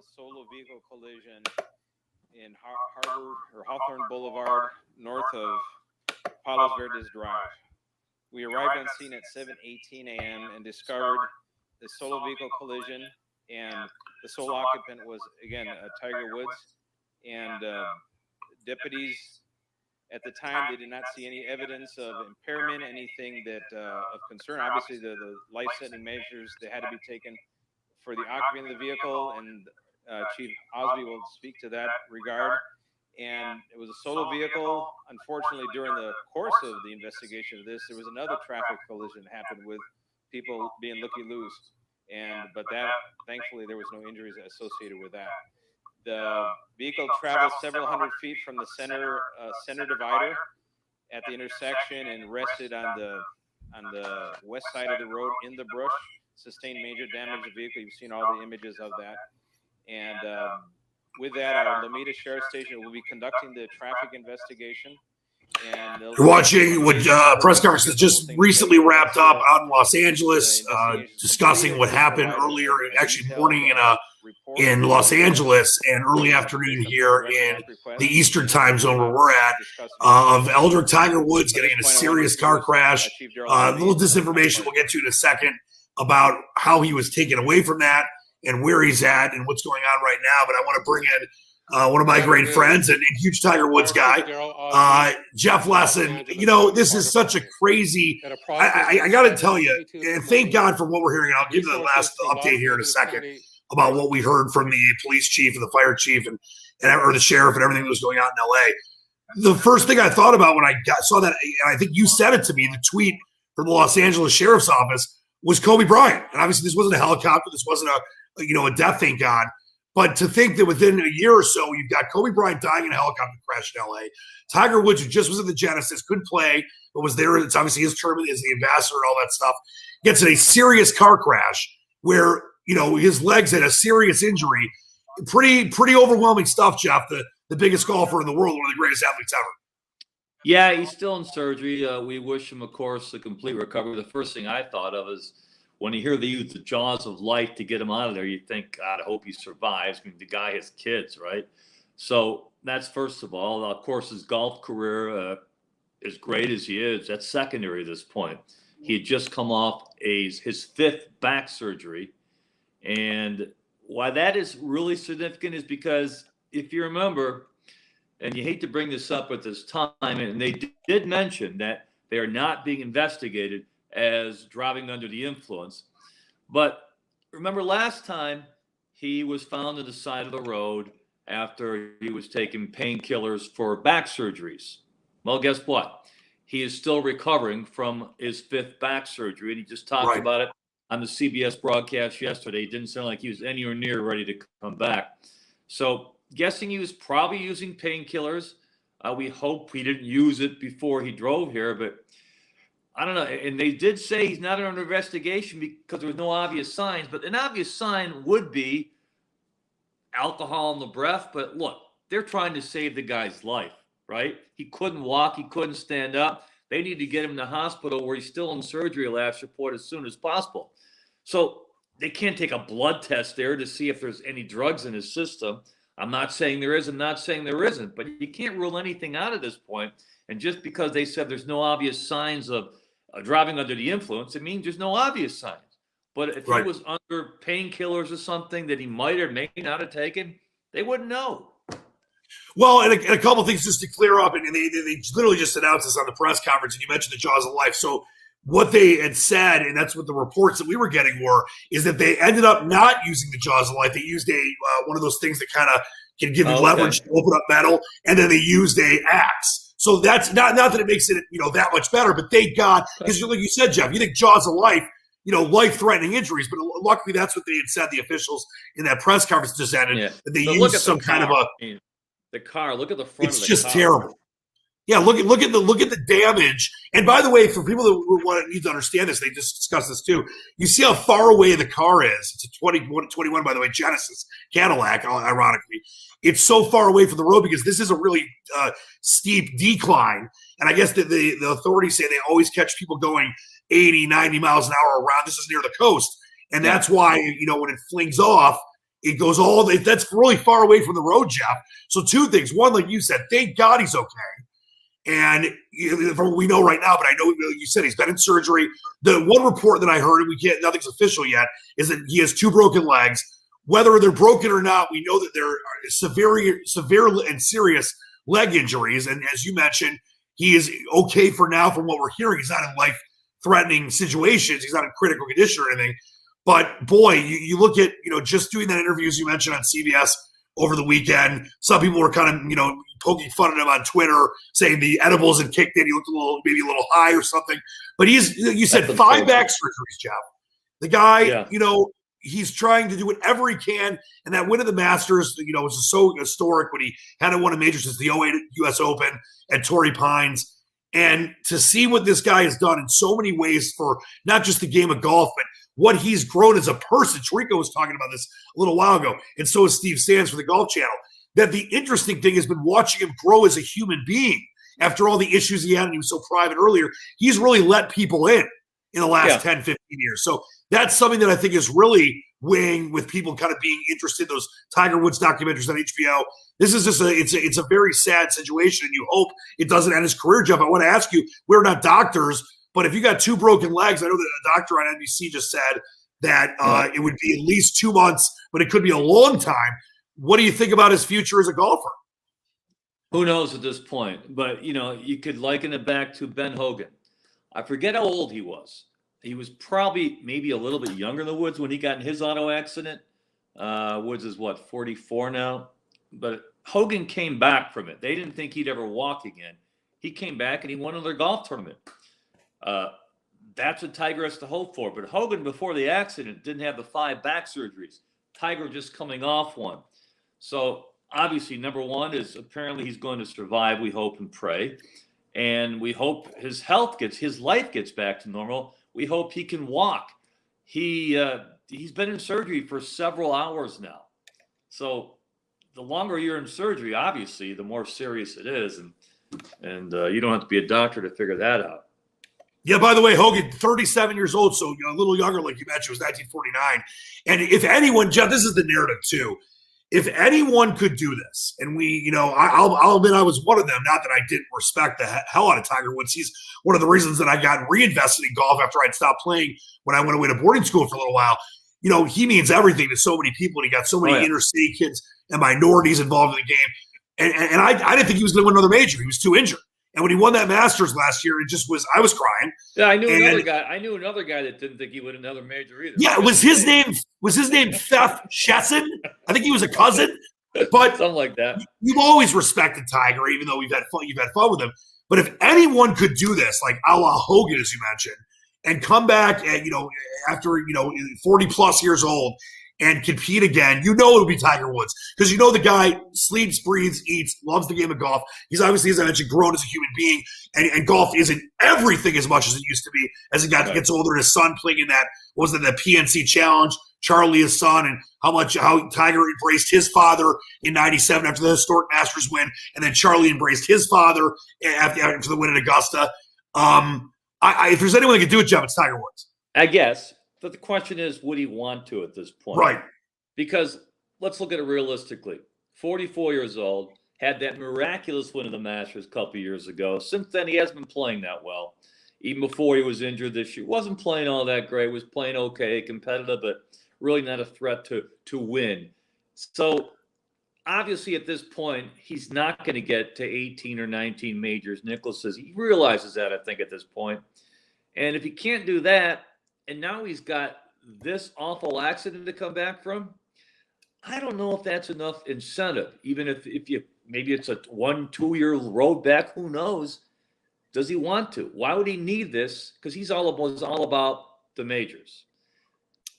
the solo vehicle collision in Harbor or Hawthorne Boulevard, north of Palos Verdes Drive. We arrived on scene at 7:18 a.m. and discovered the solo vehicle collision, and the sole occupant was, again, Tiger Woods. And deputies at the time, they did not see any evidence of impairment, anything that of concern. Obviously, the life-saving measures that had to be taken for the occupant of the vehicle, and Chief Osby will speak to that regard. And it was a solo vehicle. Unfortunately, during the course of the investigation of this, there was another traffic collision happened with people being looky-loos. But that, thankfully, there was no injuries associated with that. The vehicle traveled several hundred feet from the center divider at the intersection and rested on the west side of the road in the brush. Sustained major damage to the vehicle. You've seen all the images of that. And with that, our Lomita Sheriff Station will be conducting the traffic investigation. And you're watching what press conference that just recently wrapped up out in Los Angeles, discussing what happened earlier, actually morning in Los Angeles and early afternoon here in the Eastern time zone where we're at, of Elder Tiger Woods getting in a serious car crash. A little disinformation we'll get to in a second about how he was taken away from that and where he's at and what's going on right now. But I want to bring in one of my great friends and huge Tiger Woods guy, Jeff Lesson. You know, this is such a crazy – I got to tell you, and thank God for what we're hearing. And I'll give you the last update here in a second about what we heard from the police chief and the fire chief and or the sheriff and everything that was going on in L.A. The first thing I thought about when I saw that, and I think you said it to me, the tweet from the Los Angeles Sheriff's Office, was Kobe Bryant. And obviously this wasn't a helicopter. This wasn't a death, thank God. But to think that within a year or so, you've got Kobe Bryant dying in a helicopter crash in L.A. Tiger Woods, who just was in the Genesis, couldn't play, but was there. It's obviously his tournament as the ambassador and all that stuff. Gets in a serious car crash where, you know, his legs had a serious injury. Pretty overwhelming stuff, Jeff. The biggest golfer in the world, one of the greatest athletes ever. Yeah, he's still in surgery. We wish him, of course, a complete recovery. The first thing I thought of is when you hear they use the jaws of life to get him out of there, you think, God, I hope he survives. I mean, the guy has kids, right? So that's first of all. Of course, his golf career, as great as he is, that's secondary at this point. He had just come off his fifth back surgery. And why that is really significant is because if you remember, and you hate to bring this up at this time, and they did mention that they are not being investigated as driving under the influence. But remember last time he was found on the side of the road after he was taking painkillers for back surgeries. Well, guess what? He is still recovering from his fifth back surgery, and he just talked about it on the CBS broadcast yesterday. It didn't sound like he was anywhere near ready to come back. So guessing he was probably using painkillers. We hope he didn't use it before he drove here, but I don't know. And they did say he's not under investigation because there was no obvious signs, but an obvious sign would be alcohol in the breath. But look, they're trying to save the guy's life, right? He couldn't walk. He couldn't stand up. They need to get him to the hospital where he's still in surgery, last report, as soon as possible. So they can't take a blood test there to see if there's any drugs in his system. I'm not saying there is. I'm not saying there isn't. But you can't rule anything out at this point. And just because they said there's no obvious signs of driving under the influence, it means there's no obvious signs. But if he was under painkillers or something that he might or may not have taken, they wouldn't know. Well, and a couple things just to clear up, and they literally just announced this on the press conference, and you mentioned the jaws of life. So what they had said, and that's what the reports that we were getting were, is that they ended up not using the jaws of life. They used one of those things that kind of can give you leverage to open up metal, and then they used a axe. So that's not that it makes it that much better, but thank God, because like you said, Jeff, you think jaws of life, life-threatening injuries, but luckily that's what they had said, the officials in that press conference just ended, that they used some kind of the car. Look at the front. It's just terrible. Yeah, look at the damage. And by the way, for people that need to understand this, they just discussed this too. You see how far away the car is. It's a 21, by the way, Genesis Cadillac, ironically. It's so far away from the road because this is a really steep decline. And I guess the authorities say they always catch people going 80, 90 miles an hour around. This is near the coast. And that's why, when it flings off, It goes that's really far away from the road, Jeff. So two things. One, like you said, thank God he's okay. And from what we know right now, but I know you said he's been in surgery. The one report that I heard, and nothing's official yet, is that he has 2 broken legs. Whether they're broken or not, we know that they're severe and serious leg injuries. And as you mentioned, he is okay for now from what we're hearing. He's not in life-threatening situations. He's not in critical condition or anything. But, boy, you look at, just doing that interview, as you mentioned, on CBS over the weekend. Some people were kind of, poking fun at him on Twitter, saying the edibles had kicked in. He looked maybe a little high or something. But you said 5 back surgeries, Jeff. The guy, he's trying to do whatever he can. And that win of the Masters, was so historic when he hadn't won a major since the '08 U.S. Open at Torrey Pines. And to see what this guy has done in so many ways for not just the game of golf, but what he's grown as a person. Tarico was talking about this a little while ago, and so is Steve Sands for the Golf Channel, that the interesting thing has been watching him grow as a human being after all the issues he had, and he was so private earlier. He's really let people in the last 10, 15 years. So that's something that I think is really weighing with people kind of being interested in those Tiger Woods documentaries on HBO. This is just it's a very sad situation, and you hope it doesn't end his career, Jeff. I want to ask you, we're not doctors, but if you got 2 broken legs, I know that a doctor on NBC just said that it would be at least 2 months, but it could be a long time. What do you think about his future as a golfer? Who knows at this point? But, you could liken it back to Ben Hogan. I forget how old he was. He was probably maybe a little bit younger than Woods when he got in his auto accident. Woods is, 44 now? But Hogan came back from it. They didn't think he'd ever walk again. He came back and he won another golf tournament. That's what Tiger has to hope for. But Hogan, before the accident, didn't have the 5 back surgeries. Tiger just coming off one. So obviously, number one is apparently he's going to survive, we hope and pray. And we hope his life gets back to normal. We hope he can walk. He's been in surgery for several hours now. So the longer you're in surgery, obviously, the more serious it is. And you don't have to be a doctor to figure that out. Yeah, by the way, Hogan, 37 years old, so a little younger, like you mentioned, was 1949. And if anyone, Jeff, this is the narrative too. If anyone could do this, and I'll admit I was one of them, not that I didn't respect the hell out of Tiger Woods. He's one of the reasons that I got reinvested in golf after I'd stopped playing when I went away to boarding school for a little while. He means everything to so many people, and he got so many inner city kids and minorities involved in the game. And I didn't think he was going to win another major. He was too injured. And when he won that Masters last year, I was crying. Yeah, I knew another guy that didn't think he would win another major either. Yeah, was his name Theth Chesson? I think he was a cousin. But something like that. You've always respected Tiger, even though you've had fun with him. But if anyone could do this, like a la Hogan, as you mentioned, and come back and after 40 plus years old and compete again, it would be Tiger Woods. Because the guy sleeps, breathes, eats, loves the game of golf. He's obviously, as I mentioned, grown as a human being, and golf isn't everything as much as it used to be as he gets older. His son playing in that, the PNC Challenge, Charlie, his son, and how Tiger embraced his father in '97 after the historic Masters win, and then Charlie embraced his father after the win at Augusta. If there's anyone that could do it, Jeff, it's Tiger Woods. I guess. But the question is, would he want to at this point? Right. Because let's look at it realistically. 44 years old, had that miraculous win of the Masters a couple years ago. Since then, he hasn't been playing that well. Even before he was injured this year, wasn't playing all that great. Was playing okay, competitive, but really not a threat to win. So obviously at this point, he's not going to get to 18 or 19 majors. Nicklaus says he realizes that, I think, at this point. And if he can't do that, and now he's got this awful accident to come back from, I don't know if that's enough incentive. Even if you maybe it's a 1-2 year road back, who knows? Does he want to? Why would he need this? Because he's all about the majors.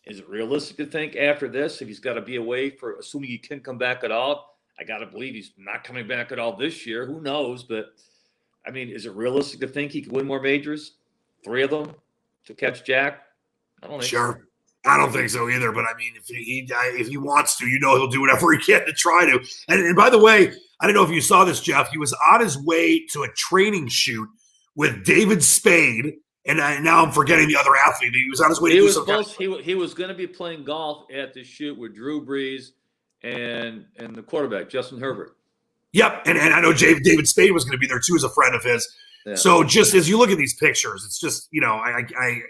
Is it realistic to think after this, if he's got to be away for, assuming he can come back at all? I got to believe he's not coming back at all this year. Who knows? But I mean, is it realistic to think he could win more majors? 3 of them to catch Jack? I don't think so. I don't think so either. But I mean, if he wants to, he'll do whatever he can to try to. And by the way, I don't know if you saw this, Jeff. He was on his way to a training shoot with David Spade And now I'm forgetting the other athlete. He was on his way to He do was some supposed he was going to be playing golf at the shoot with Drew Brees and the quarterback Justin Herbert. Yep, and I know David Spade was going to be there too as a friend of his. Yeah. So just as you look at these pictures, it's just, you know, I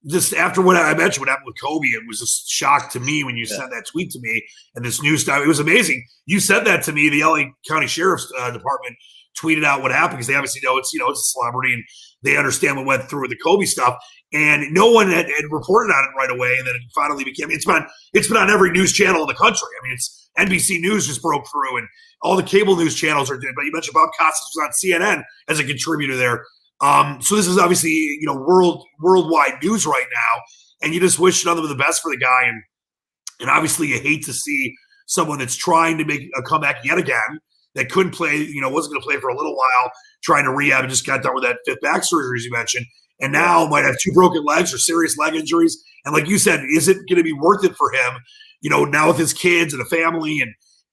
just after what I mentioned, what happened with Kobe, it was just shock to me when you sent that tweet to me and this news stuff. It was amazing. You said that to me. The LA County Sheriff's Department tweeted out what happened because they obviously know it's, you know, it's a celebrity and they understand what went through with the Kobe stuff. And no one had reported on it right away. And then it finally became, it's been on every news channel in the country. I mean, it's NBC News just broke through and all the cable news channels are doing, but you mentioned Bob Costas was on CNN as a contributor there. So this is obviously, you know, worldwide news right now. And you just wish nothing but the best for the guy. And obviously you hate to see someone that's trying to make a comeback yet again that couldn't play, you know, wasn't going to play for a little while, trying to rehab and just got done with that fifth back surgery, as you mentioned. And now might have 2 broken legs or serious leg injuries. And like you said, is it going to be worth it for him, you know, now with his kids and a family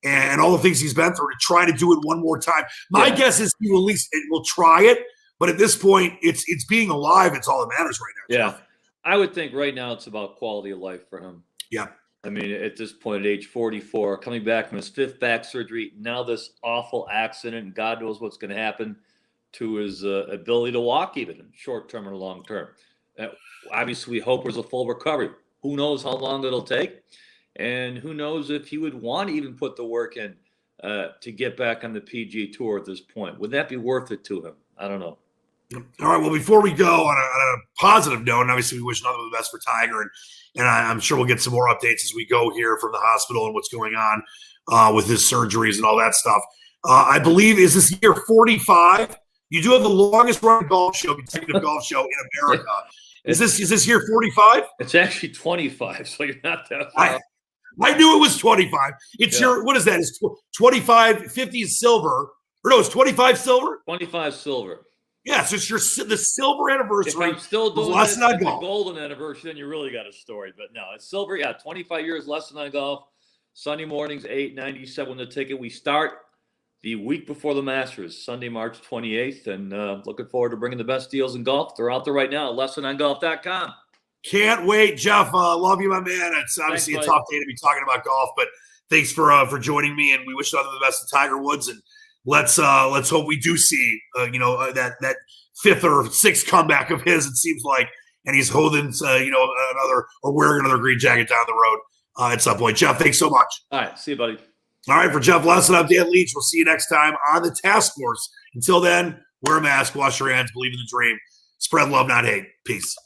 and all the things he's been through to try to do it one more time? My guess is he will at least will try it. But at this point, it's being alive. It's all that matters right now. Yeah. I would think right now it's about quality of life for him. Yeah. I mean, at this point, at age 44, coming back from his 5th back surgery, now this awful accident, and God knows what's going to happen to his ability to walk even in short term or long term. Obviously, we hope there's a full recovery. Who knows how long it'll take? And who knows if he would want to even put the work in to get back on the PG Tour at this point. Would that be worth it to him? I don't know. All right. Well, before we go on a positive note, and obviously we wish nothing but the best for Tiger, and I'm sure we'll get some more updates as we go here from the hospital and what's going on with his surgeries and all that stuff. I believe, is this year 45? You do have the longest running golf show, consecutive golf show in America. Is this year 45? It's actually 25, so you're not that far. I knew it was 25. It's your, what is that? It's 25, 50 is silver. Or no, it's 25 silver? 25 silver. Yeah, so it's the silver anniversary. If I'm still doing Lesson on the golf. golden anniversary, then you really got a story. But no, it's silver. Yeah, 25 years Lesson on Golf. Sunday mornings, 8:97 the ticket. We start the week before the Masters, Sunday, March 28th. And looking forward to bringing the best deals in golf. They're out there right now at lessonongolf.com. Can't wait, Jeff. Love you, my man. It's obviously a tough day to be talking about golf, but thanks for joining me. And we wish nothing but the best to Tiger Woods. And let's hope we do see that 5th or 6th comeback of his. It seems like, and he's holding another or wearing another green jacket down the road at some point. Jeff, thanks so much. All right, see you, buddy. All right, for Jeff Lesson, I'm Dan Leach. We'll see you next time on the Task Force. Until then, wear a mask, wash your hands, believe in the dream, spread love, not hate. Peace.